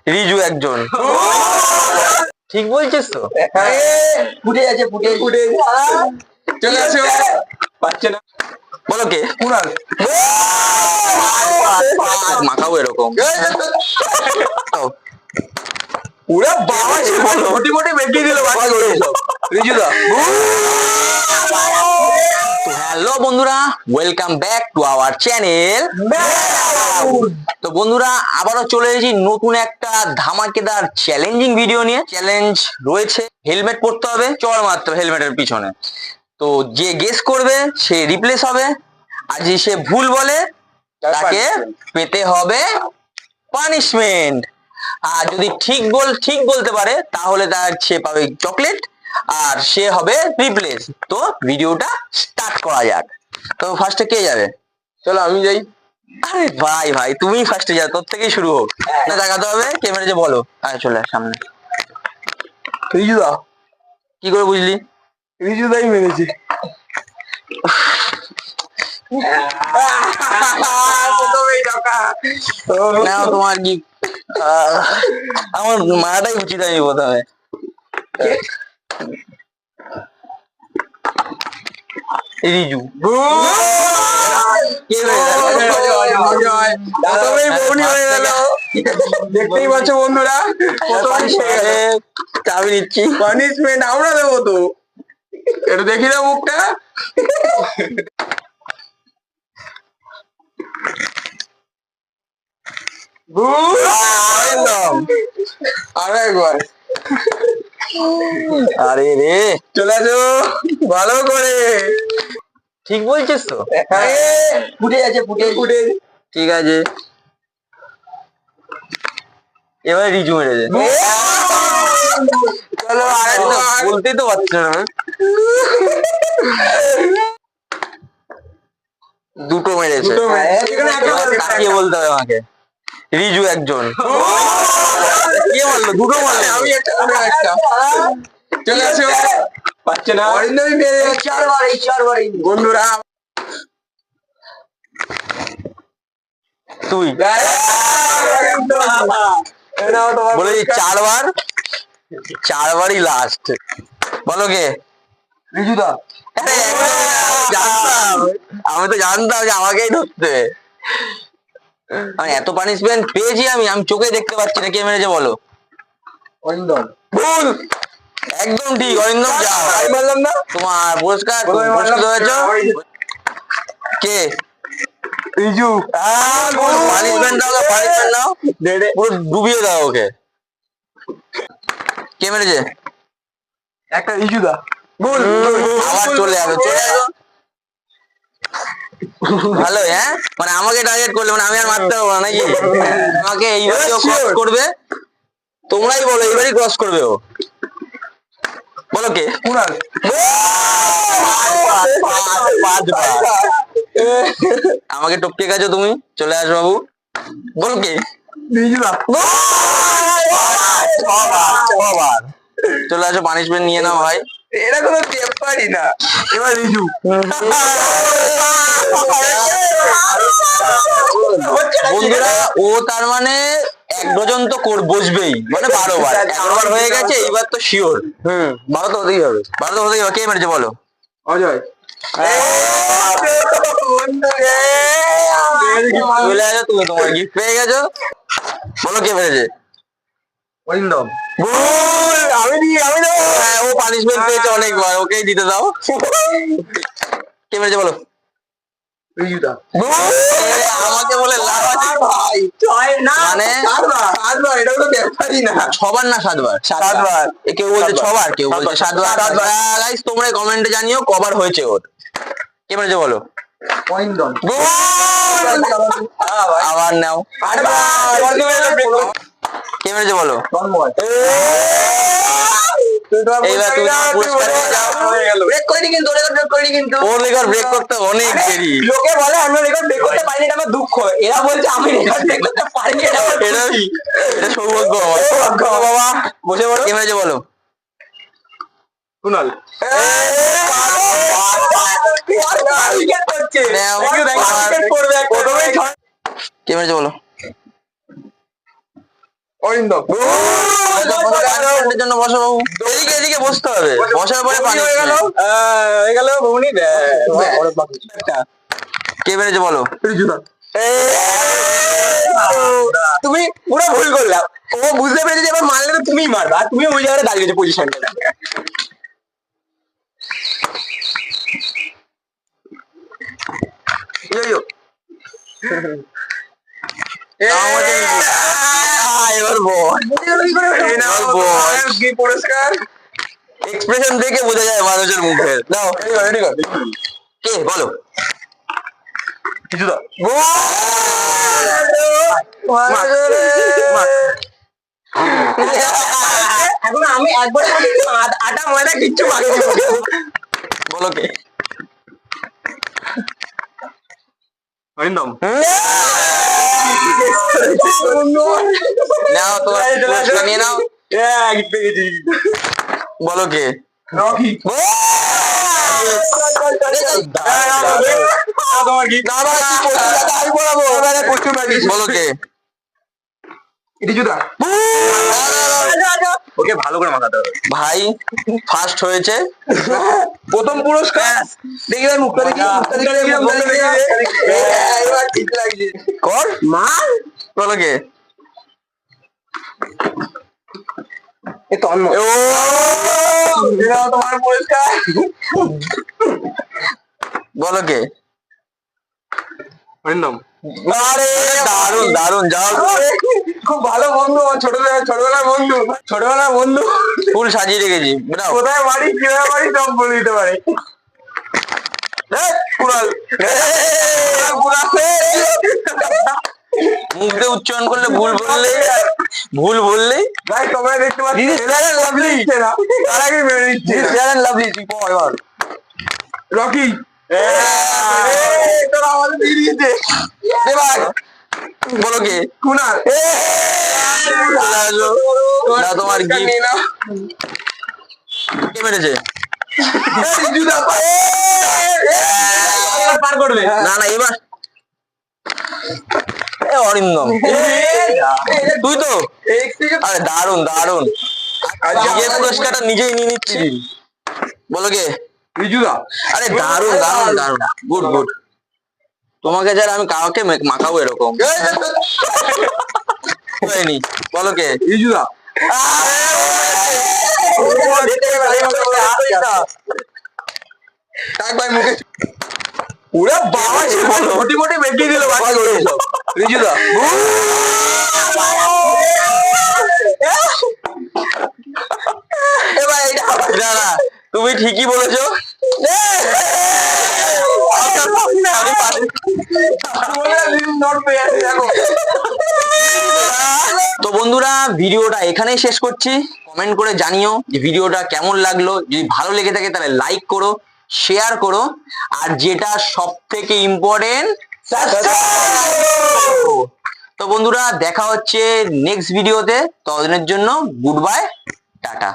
রিজু একজন। ঠিক বলছিস তো? ফুটে আছে ফুটে চলে আসো। পাচ্ছে না। বলো কে? কুনাল। মাখাবো এরকম। ওরা বাবা মোটি মোটি বেঁকিয়ে দিল রিজুদা। হ্যালো বন্ধুরা, welcome back to our channel. তো বন্ধুরা, আবারও চলে এসেছি নতুন একটা ধামাকেদার চ্যালেঞ্জিং ভিডিও নিয়ে। চ্যালেঞ্জ রয়েছে, হেলমেট পরতে হবে, চড় মারতে হবে হেলমেটের পিছনে। তো যে গেস করবে সে রিপ্লেস হবে, আর যে সে ভুল বলে তাকে পেতে হবে পানিশমেন্ট। আর যদি ঠিক বলতে পারে তাহলে তার সে পাবে চকলেট আর সে হবে রিপ্লেস। তো ভিডিওটা স্টার্ট করা যাক। তো ফার্স্টে কে যাবে? চলো আমি যাই। আরে ভাই তুমি ফার্স্টে যাও, তোর থেকেই শুরু হোক। না দেখাতে হবে ক্যামেরা, যে বলো। আরে চলে আয় সামনে। রিজুদা। কি করে বুঝলি? রিজুদাই মেরেছি। নাও তোমার গিফট। আমার মারাটাই উচিত হয়নি প্রথমে। রিজু। দেখতেই পাচ্ছ বন্ধুরা, চাবি নিচ্ছি। পানিশমেন্ট আমরা দেবো তো। একটু দেখি না মুখটা। আরো একবার। আরে রে, চলে আসো ভালো করে। ঠিক বলছিস তো? ফুটে আছে ফুটে ঠিক আছে, এবার রিজু মেরেছে। চলো আরেকবার। বলতেই তো পারছি না। দুটো মেরেছে। দুটো মেরেছে। এবার তাকিয়ে বলতে হবে আমাকে। রিজু একজন। কে মারলো? দুটো মারলো। আমি একটা চলে আসো। পাচ্ছে না। অরিন্দমই মেরে চারবার বন্ধুরা। তুই বলে চারবারই লাস্ট। বলো কে? রিজুদা। আমি তো জানতাম যে আমাকেই ধরতে। আমি এত পানিশমেন্ট পেয়েছি, আমি চোখে দেখতে পাচ্ছি না। কে মেরেছে বলো? অরিন্দম। ভুল, একদম ঠিক। অরিন্দম যাও। বললাম না তোমার পুরস্কার পুরস্কৃত হয়েছে। কে? রিজু। পানিশমেন্ট দাও, পানিশমেন্ট দাও, পুরো ডুবিয়ে দাও ওকে। কে মেরেছে? একটা রিজুদা। ভুল। আবার চলে যাবে। ভালো। হ্যাঁ, মানে আমাকে টার্গেট করলে, মানে আমি আর মারতে পারবো না নাকি? আমাকে এইবারই ক্রস করবে। তোমরাই বলো, এইবারই ক্রস করবে ও। বলো কে? কুনাল। আমাকে টপকে গেছো তুমি। চলে আসো বাবু। বলো কে? রিজুদা। ছবার। চলে আসো, পানিশমেন্ট নিয়ে নাও ভাই। এটা কোনো ব্যাপারই না। এবার রিজু। বন্ধুরা, ও তার মানে 1 ডজন তো বসবেই, মানে 12 বার। 11 বার হয়ে গেছে, এইবার তো শিওর। 12 তো হতেই হবে। 12 তো হতেই হবে। কে মেরেছে বলো? অজয়। চলে আসো, তুমি তোমার গিফট পেয়ে গেছো। বলো কে মেরেছে? অরিন্দম। আমি দেবো। হ্যাঁ, ও পানিশমেন্ট পেয়েছে অনেকবার, ওকেই দিতে দাও। কে মেরেছে বলো? রিজুদা। আমাকে বলে লাভ আছে ভাই। মানে সাতবার, এটা কোনো ব্যাপারই না। 6 বার না 7 বার? 7 বার। কেউ বলছে 6 বার, কেউ বলছে 7 বার। গাইস, তোমরা কমেন্টে জানিও কবার হয়েছে ওর। কে মেরেছে বলো? অরিন্দম। আবার নাও। কে মেরেছে বলো? তন্ময়। এইবার তুমি পুরস্কার নিয়ে যাও। ব্রেক করিনি কিন্তু, রেকর্ড করিনি কিন্তু। ওর রেকর্ড ব্রেক করতে অনেক দেরি। লোকে বলে আমরা রেকর্ড ব্রেক করতে পারিনি, এটা আমার দুঃখ। এরা বলছে আমি রেকর্ড ব্রেক করতে পারিনি, এটা আমার এটা সৌভাগ্য আমার। বাবা। বসে বলো। কে মেরেছে বলো? কুনাল। কে মেরেছে বলো? অরিন্দম। punishment এর জন্য বসো বাবু, এদিকে এদিকে বসতে হবে, বসার পরে হয়ে গেল, punishment। হয়ে গেল বৌনি। কে বেড়েছে বলো? রিজুদা। তুমি পুরো ভুল করলাম, ও বুঝতে পেরেছে যে এবার মারলে তো তুমিই মারবা, আর তুমি ওই জায়গায় দাঁড়িয়েছো পজিশনটা। এবার বল, এই নাও তোমার কি পুরস্কার। এক্সপ্রেশন দেখে বোঝা যায় মানুষের মুখে। দাও, কে বলো? রিজুদা। এখন আমি একবার আটা ময়দা কিচ্ছু মাখিনি। বলো কে? অরিন্দম। নাও তোমার পুরস্কার নিয়ে নাও। বলো কে? রকি। তোমার কি? বলো কে? রিজুদা। ওকে ভালো করে মাখাতে হবে। ভাই ফার্স্ট হয়েছে। প্রথম পুরস্কার। দেখি ভাই মুখটা দেখি, মুখটা দেখি, মুখটা দেখি। এবার ঠিক লাগছে। কর মার বলো কে? এ তন্ময়। ও এটাও তোমার পুরস্কার। বলো কে? অরিন্দম। আরে দারুন দারুন, যাও। খুব ভালো বন্ধু, আমার ছোটবেলার বন্ধু, ছোটবেলার বন্ধু। ফুল সাজিয়ে রেখেছি, বেরাও। কোথায় বাড়ি, কিভাবে বাড়ি সব বলে দিতে পারে। কুড়াল। মুখ দিয়ে উচ্চারণ করলে ভুল বললেই ভাই তোমরা দেখতে পাচ্ছি This is fair and lovely. তার আগে মেরে দিচ্ছে। লাভলি, তুই পড় এবার। রকি। তোরা আমাদের দিয়ে দিয়েছে। দে ভাই। বলো কে? কুনাল। না তোমার পুরস্কার গিফট নিয়ে নাও। কে মেরেছে? রিজুদা। পার করবে। না না এবার অরিন্দম, তুই তো। আরে দারুন দারুন, নিজের পুরস্কারটা নিজেই নিয়ে নিচ্ছি। বলো কে? রিজুদা। আরে দারুন দারুন দারুন, গুড গুড। তোমাকে যারা আমি কাউকে মাখাবো এরকম হয়নি। বলো কে? রিজুদা। কাক ভাই মুখে ওরে বাবা, মোটি মোটি বেঁকিয়ে দিল ভাই। রিজুদা। না না, তুমি ঠিকই বলেছো। তো বন্ধুরা, ভিডিওটা এখানেই শেষ করছি। কমেন্ট করে জানিও যে ভিডিওটা কেমন লাগলো। যদি ভালো লেগে থাকে তাহলে লাইক করো, শেয়ার করো, আর যেটা সব থেকে ইম্পর্টেন্ট, তো বন্ধুরা দেখা হচ্ছে নেক্সট ভিডিওতে। ততদিনের জন্য গুড বাই, টাটা।